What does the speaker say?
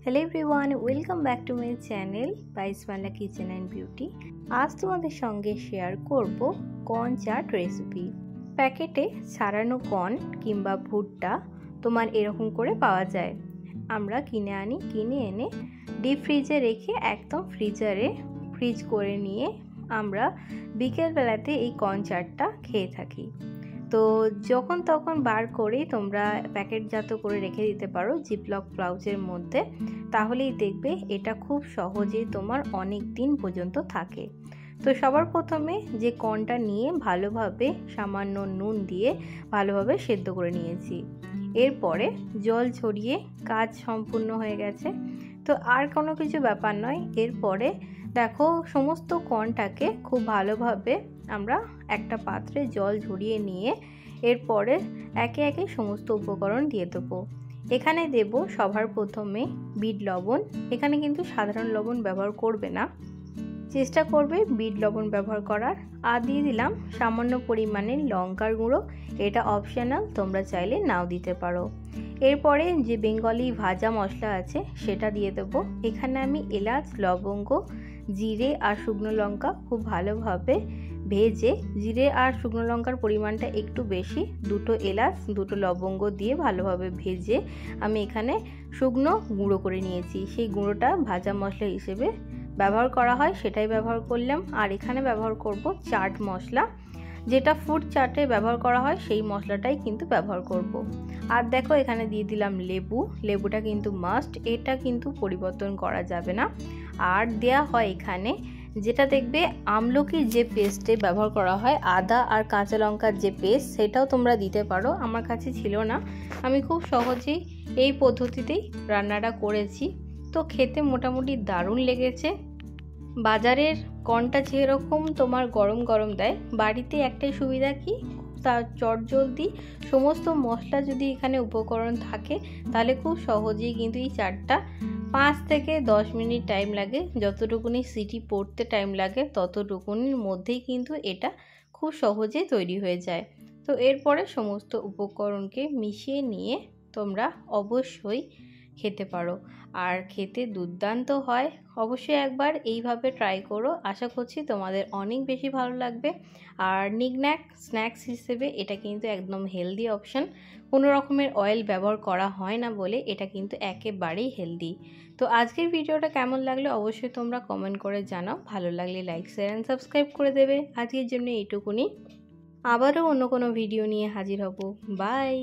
Hello everyone, welcome back to my channel বাইস Bangla kitchen and beauty. আজ তোমাদের সঙ্গে শেয়ার করব কর্ন চাট রেসিপি। প্যাকেটে ছাড়ানো কর্ন কিংবা ভুট্টা তোমার এরকম করে পাওয়া যায়। আমরা কিনে এনে ডিপ ফ্রিজে রেখে একদম ফ্রিজ করে নিয়ে আমরা বিকেলবেলাতে এই কর্ন চাটটা খেয়ে থাকি। তো যখন তখন বার করে তোমরা প্যাকেটজাত করে রেখে দিতে পারো জিপলক পাউচের মধ্যে, তাহলেই দেখবে এটা খুব সহজেই তোমার অনেক দিন পর্যন্ত থাকে। তো সবার প্রথমে যে কর্নটা নিয়ে ভালোভাবে সামান্য নুন দিয়ে ভালোভাবে সেদ্ধ করে নিয়েছি। এরপরে জল ঝরিয়ে কাজ সম্পূর্ণ হয়ে গেছে। তো আর কোনো কিছু ব্যাপার নয়। এরপরে দেখো সমস্ত কর্নটাকে খুব ভালোভাবে আমরা একটা পাত্রে জল ঝরিয়ে নিয়ে এরপরে একে একে সমস্ত উপকরণ দিয়ে দেবো। এখানে দেব সবার প্রথমে বিট লবণ। এখানে কিন্তু সাধারণ লবণ ব্যবহার করবে না, চেষ্টা করবে বিট লবণ ব্যবহার করার। আর দিয়ে দিলাম সামান্য পরিমাণে লঙ্কার গুঁড়ো, এটা অপশনাল, তোমরা চাইলে নাও দিতে পারো। এরপরে যে বেঙ্গলি ভাজা মশলা আছে সেটা দিয়ে দেবো। এখানে আমি এলাচ, লবঙ্গ, জিরে আর শুকনো লঙ্কা খুব ভালোভাবে ভেজে, জিরে আর শুকনো লঙ্কার পরিমাণটা একটু বেশি, দুটো এলাচ দুটো লবঙ্গ দিয়ে ভালোভাবে ভেজে আমি এখানে শুকনো গুঁড়ো করে নিয়েছি। সেই গুঁড়োটা ভাজা মশলা হিসেবে ব্যবহার করা হয়, সেটাই ব্যবহার করলাম। আর এখানে ব্যবহার করব চাট মশলা, যেটা ফুড চাটে ব্যবহার করা হয় সেই মশলাটাই কিন্তু ব্যবহার করব। আর দেখো এখানে দিয়ে দিলাম লেবুটা কিন্তু মাস্ট, এটা কিন্তু পরিবর্তন করা যাবে না। আর দেয়া হয় এখানে যেটা দেখবে আমলকির যে পেস্টে ব্যবহার করা হয়, আদা আর কাঁচা লঙ্কার যে পেস্ট, সেটাও তোমরা দিতে পারো। আমার কাছে ছিল না, আমি খুব সহজেই এই পদ্ধতিতেই রান্নাটা করেছি। তো খেতে মোটামুটি দারুণ লেগেছে। বাজারের কর্নটা যেরকম তোমার গরম গরম দেয়, বাড়িতে একটাই সুবিধা কি, তার চটজলদি সমস্ত মশলা যদি এখানে উপকরণ থাকে তাহলে খুব সহজেই কিন্তু এই চাটটা 5 থেকে 10 মিনিট টাইম লাগে। যতটুকুনি সিটি পড়তে টাইম লাগে ততটুকুনির মধ্যেই কিন্তু এটা খুব সহজে তৈরি হয়ে যায়। তো এরপরে সমস্ত উপকরণকে মিশিয়ে নিয়ে তোমরা অবশ্যই খেতে পারো, আর খেতে দুর্দান্ত হয়। অবশ্যই একবার এইভাবে ট্রাই করো, আশা করছি তোমাদের অনেক বেশি ভালো লাগবে। আর নিকন্যাক স্ন্যাক্স হিসেবে এটা কিন্তু একদম হেলদি অপশান, কোনো রকমের অয়েল ব্যবহার করা হয় না বলে এটা কিন্তু একেবারেই হেলদি। তো আজকের ভিডিওটা কেমন লাগলো অবশ্যই তোমরা কমেন্ট করে জানাও। ভালো লাগলে লাইক, শেয়ার অ্যান্ড সাবস্ক্রাইব করে দেবে। আজকের জন্য এইটুকুনি, আবারও অন্য কোনো ভিডিও নিয়ে হাজির হব। বাই।